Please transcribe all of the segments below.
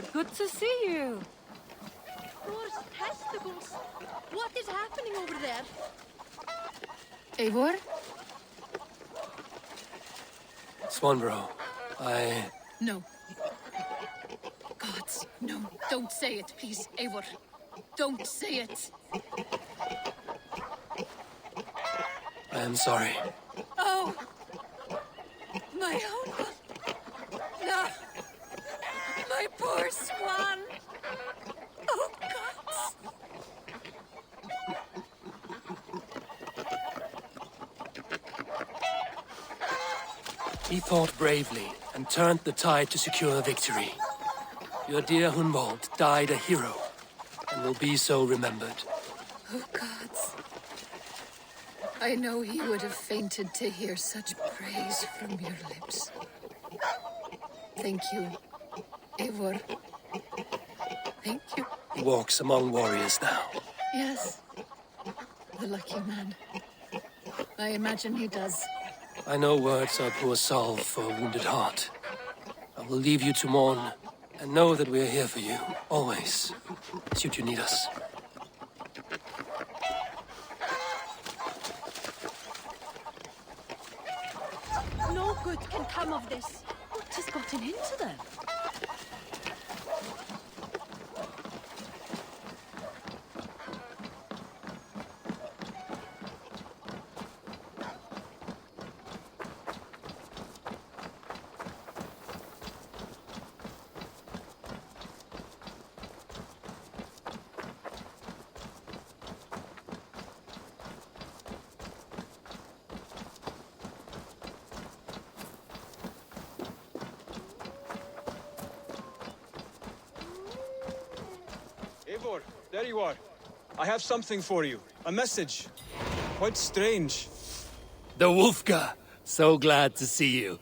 Eivor, good to see you. Thor's testicles! What is happening over there? Eivor? Swanborough, No. Gods, no. Don't say it, please, Eivor. Don't say it. I am sorry. Oh! My own one. No! My poor swan! Oh, gods! He fought bravely and turned the tide to secure victory. Your dear Hunwald died a hero, and will be so remembered. Oh, gods. I know he would have fainted to hear such praise from your lips. Thank you, Eivor. Thank you. He walks among warriors now. Yes. The lucky man. I imagine he does. I know words are poor salve for a wounded heart. I will leave you to mourn, and know that we are here for you, always, should you need us. No good can come of this. What has gotten into them? Eivor, there you are. I have something for you. A message. Quite strange. The Wolfka! So glad to see you.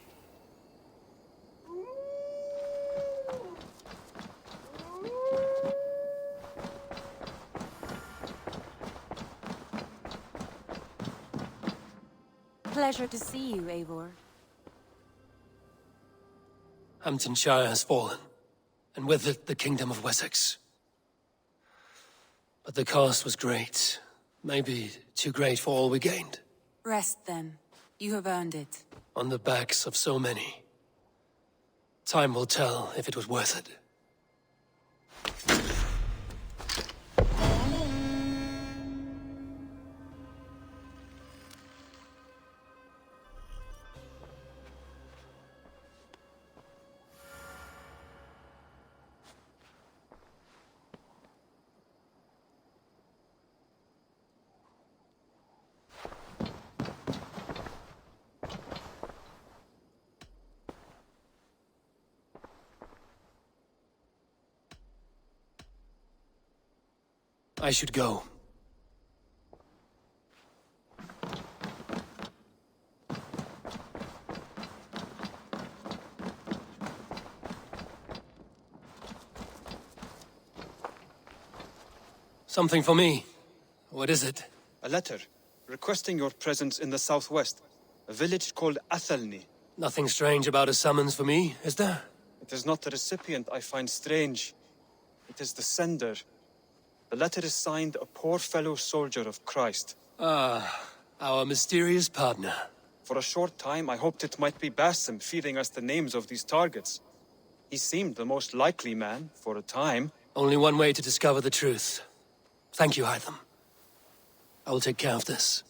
Pleasure to see you, Eivor. Hamptonshire has fallen, and with it the Kingdom of Wessex. But the cost was great. Maybe too great for all we gained. Rest then. You have earned it. On the backs of so many. Time will tell if it was worth it. I should go. Something for me. What is it? A letter requesting your presence in the southwest. A village called Athelney. Nothing strange about a summons for me, is there? It is not the recipient I find strange. It is the sender. The letter is signed a poor fellow soldier of Christ. Ah, our mysterious partner. For a short time, I hoped it might be Basim feeding us the names of these targets. He seemed the most likely man, for a time. Only one way to discover the truth. Thank you, Hytham. I will take care of this.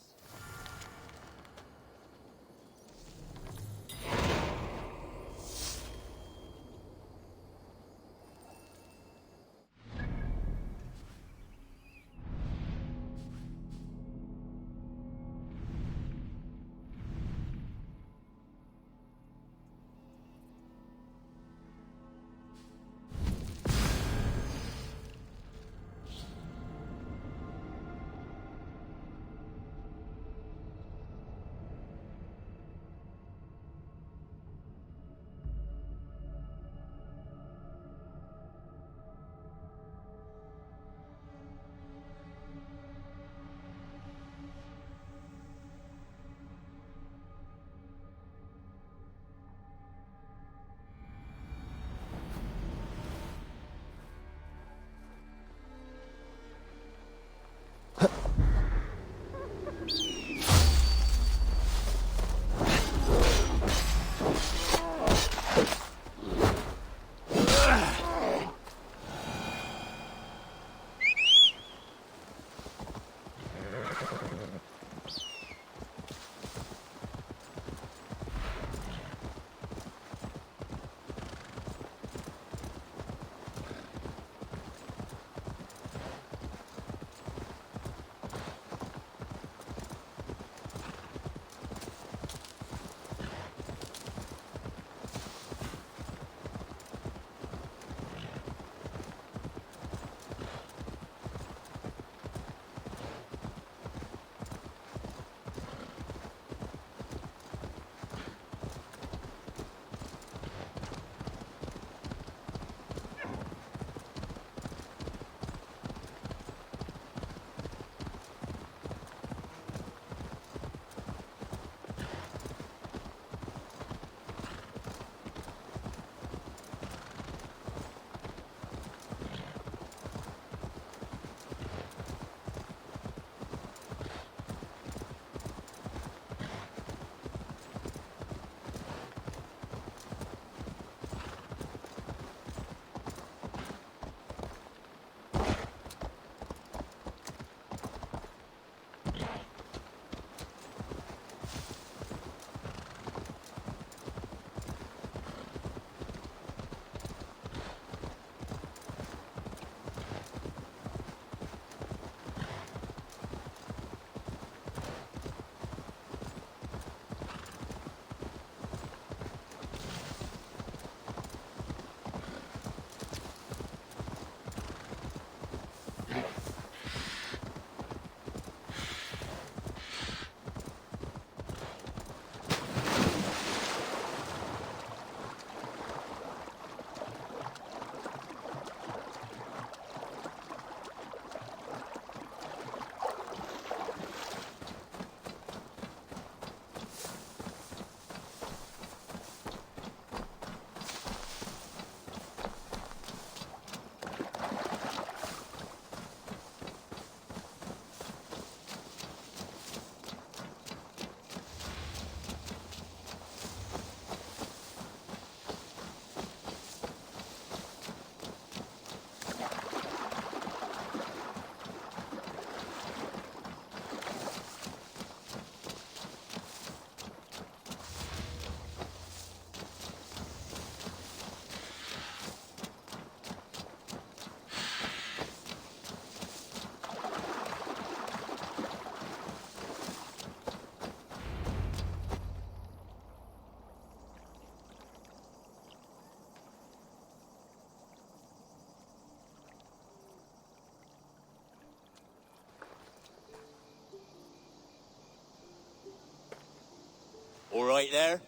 right there?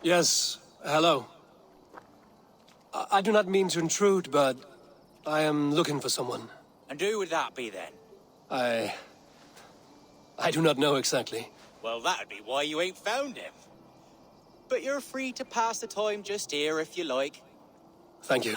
Yes, hello. I do not mean to intrude, but I am looking for someone. And who would that be then? I do not know exactly. Well, that'd be why you ain't found him. But you're free to pass the time just here if you like. Thank you.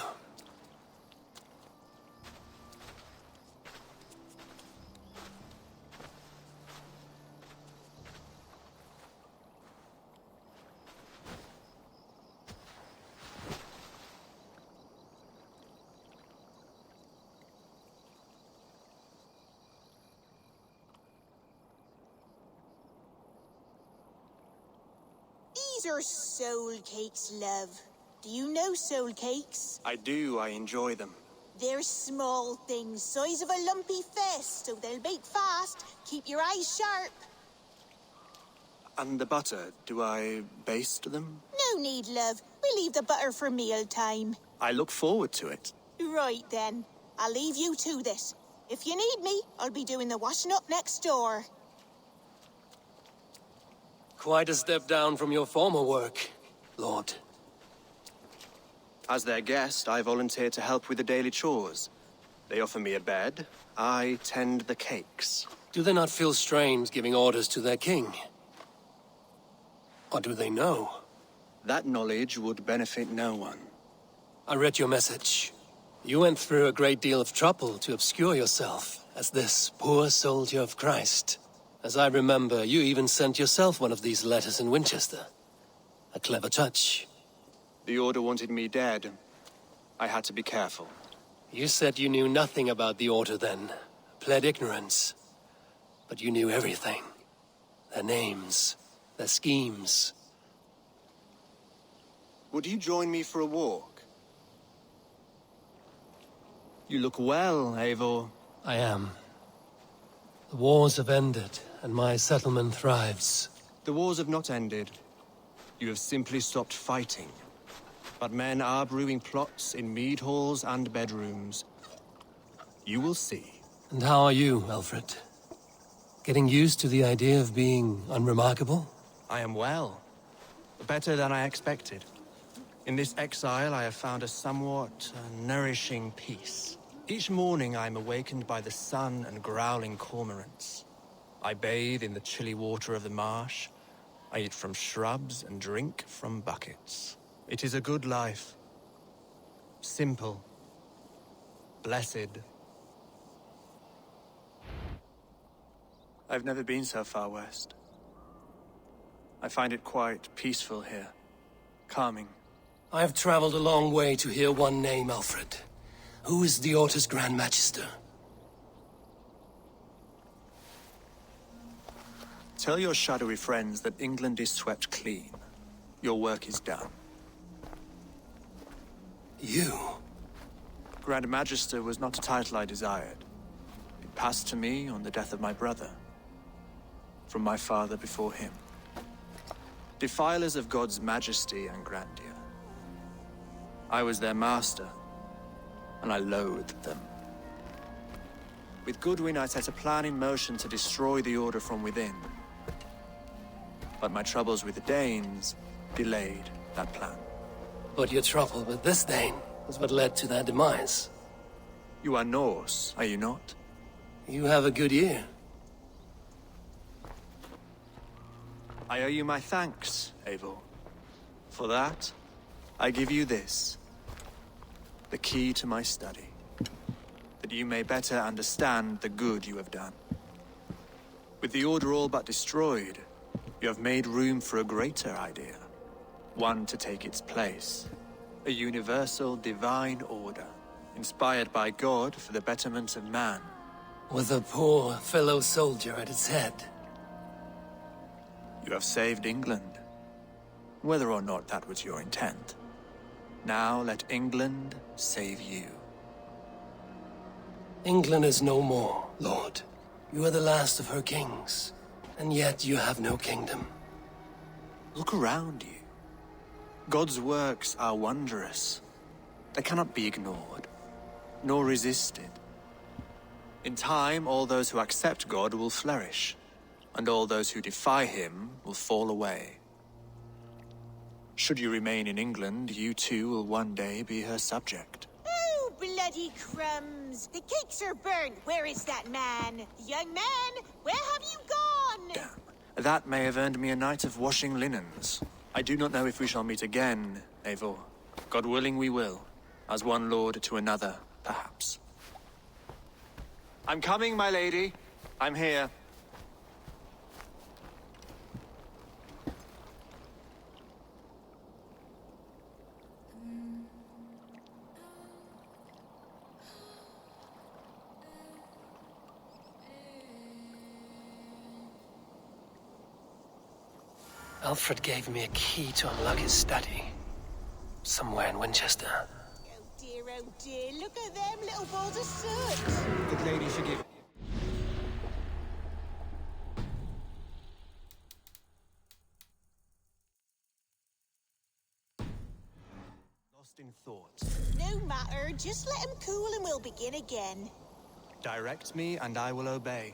These are soul cakes, love. Do you know soul cakes? I do, I enjoy them. They're small things, size of a lumpy fist, so they'll bake fast. Keep your eyes sharp. And the butter, do I baste them? No need, love. We'll leave the butter for mealtime. I look forward to it. Right then. I'll leave you to this. If you need me, I'll be doing the washing up next door. Quite a step down from your former work, Lord. As their guest, I volunteer to help with the daily chores. They offer me a bed. I tend the cakes. Do they not feel strange giving orders to their king? Or do they know? That knowledge would benefit no one. I read your message. You went through a great deal of trouble to obscure yourself as this poor soldier of Christ. As I remember, you even sent yourself one of these letters in Winchester. A clever touch. The Order wanted me dead. I had to be careful. You said you knew nothing about the Order then, pled ignorance. But you knew everything. Their names, their schemes. Would you join me for a walk? You look well, Eivor. I am. The wars have ended, and my settlement thrives. The wars have not ended. You have simply stopped fighting. But men are brewing plots in mead halls and bedrooms. You will see. And how are you, Alfred? Getting used to the idea of being unremarkable? I am well. Better than I expected. In this exile, I have found a somewhat nourishing peace. Each morning, I am awakened by the sun and growling cormorants. I bathe in the chilly water of the marsh. I eat from shrubs and drink from buckets. It is a good life. Simple. Blessed. I've never been so far west. I find it quite peaceful here. Calming. I have traveled a long way to hear one name, Alfred. Who is the Order's Grand Magister? Tell your shadowy friends that England is swept clean. Your work is done. You? Grand Magister was not a title I desired. It passed to me on the death of my brother. From my father before him. Defilers of God's majesty and grandeur. I was their master, and I loathed them. With Goodwin, I set a plan in motion to destroy the Order from within. But my troubles with the Danes delayed that plan. But your trouble with this Dane was what led to their demise. You are Norse, are you not? You have a good ear. I owe you my thanks, Eivor. For that, I give you this. The key to my study. That you may better understand the good you have done. With the Order all but destroyed, you have made room for a greater idea. One to take its place. A universal divine order, inspired by God for the betterment of man. With a poor fellow soldier at its head. You have saved England, whether or not that was your intent. Now let England save you. England is no more, Lord. You are the last of her kings, and yet you have no kingdom. Look around you. God's works are wondrous. They cannot be ignored, nor resisted. In time, all those who accept God will flourish, and all those who defy him will fall away. Should you remain in England, you too will one day be her subject. Oh, bloody crumbs! The cakes are burnt. Where is that man? Young man, where have you gone? Damn. That may have earned me a night of washing linens. I do not know if we shall meet again, Eivor. God willing we will. As one lord to another, perhaps. I'm coming, my lady. I'm here. Alfred gave me a key to unlock his study. Somewhere in Winchester. Oh dear, look at them little balls of soot. Good lady should give. Lost in thought. No matter, just let him cool and we'll begin again. Direct me and I will obey.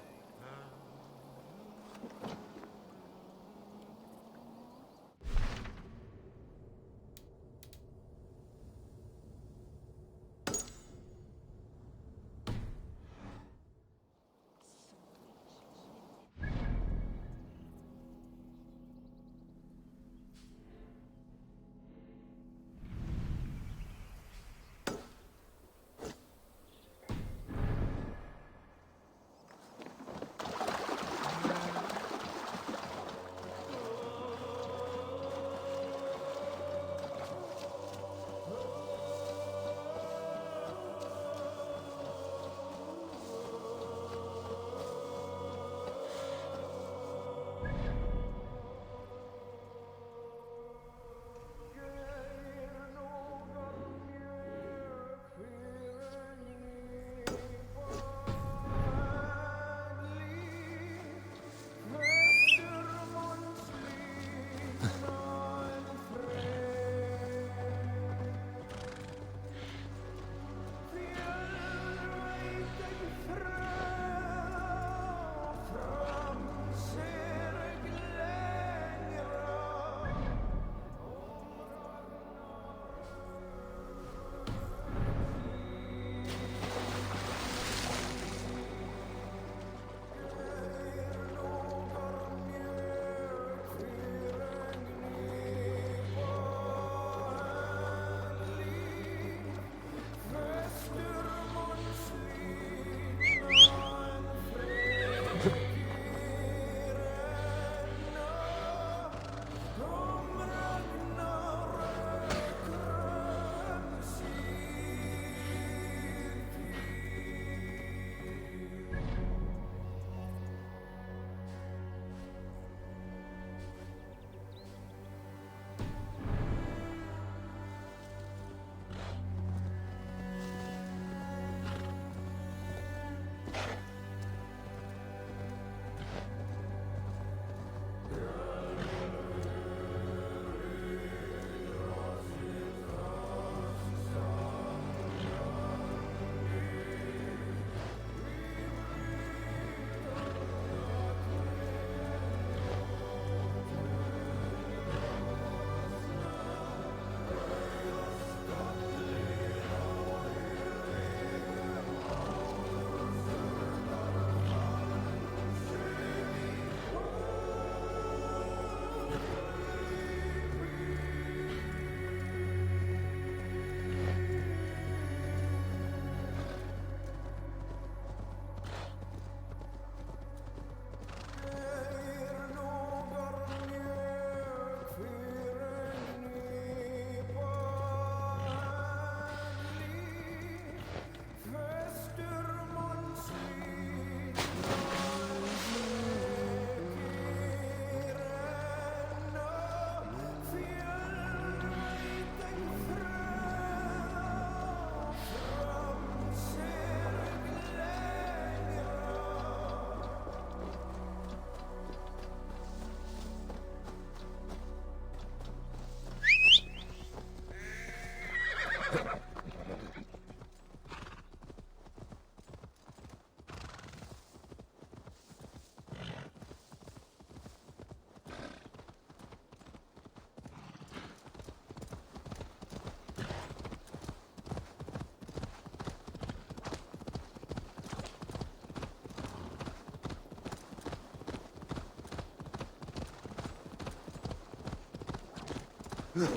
I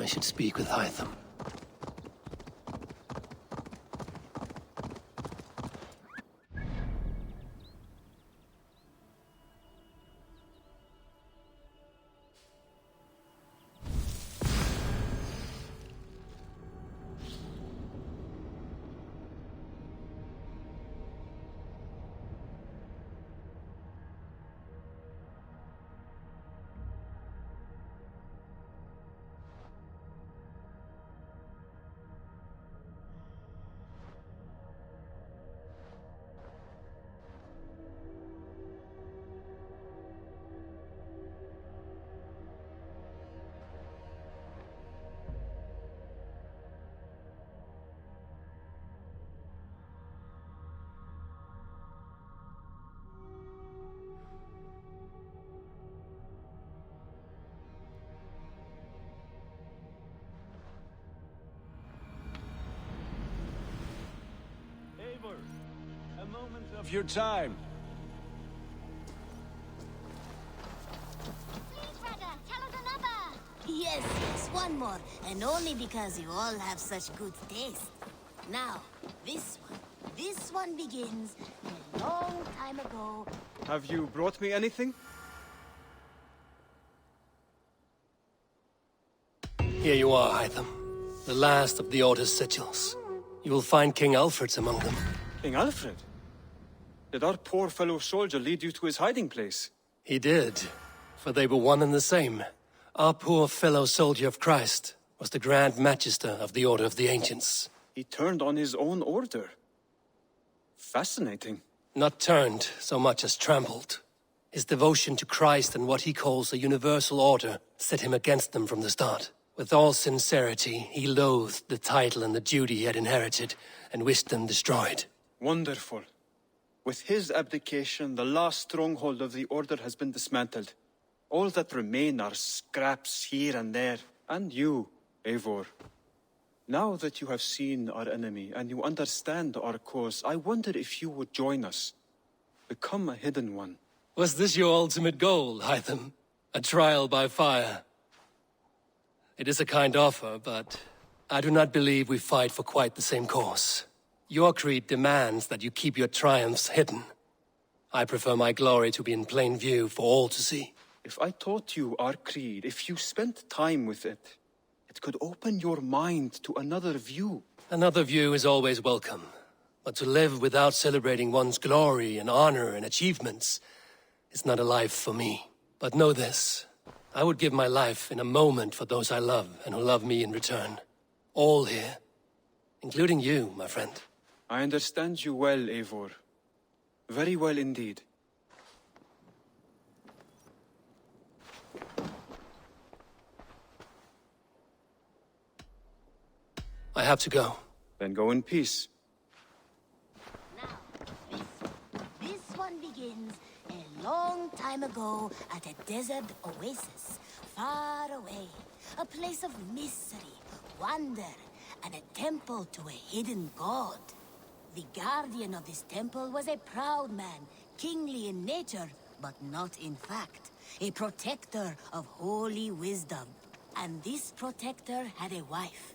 should speak with Hytham. A moment of your time. Please, brother, tell us another. Yes, one more. And only because you all have such good taste. Now, this one begins a long time ago. Have you brought me anything? Here you are, Hytham. The last of the Order's sigils. You will find King Alfred's among them. King Alfred? Did our poor fellow soldier lead you to his hiding place? He did, for they were one and the same. Our poor fellow soldier of Christ was the Grand Magister of the Order of the Ancients. He turned on his own order. Fascinating. Not turned so much as trampled. His devotion to Christ and what he calls a universal order set him against them from the start. With all sincerity, he loathed the title and the duty he had inherited, and wished them destroyed. Wonderful. With his abdication, the last stronghold of the Order has been dismantled. All that remain are scraps here and there. And you, Eivor. Now that you have seen our enemy, and you understand our cause, I wonder if you would join us. Become a hidden one. Was this your ultimate goal, Hytham? A trial by fire? It is a kind offer, but I do not believe we fight for quite the same cause. Your creed demands that you keep your triumphs hidden. I prefer my glory to be in plain view for all to see. If I taught you our creed, if you spent time with it, it could open your mind to another view. Another view is always welcome, but to live without celebrating one's glory and honor and achievements is not a life for me. But know this. I would give my life in a moment for those I love and who love me in return. All here. Including you, my friend. I understand you well, Eivor. Very well indeed. I have to go. Then go in peace. Now, this one begins a long time ago at a desert oasis, far away. A place of mystery, wonder, and a temple to a hidden god. The guardian of this temple was a proud man, kingly in nature, but not in fact. A protector of holy wisdom. And this protector had a wife.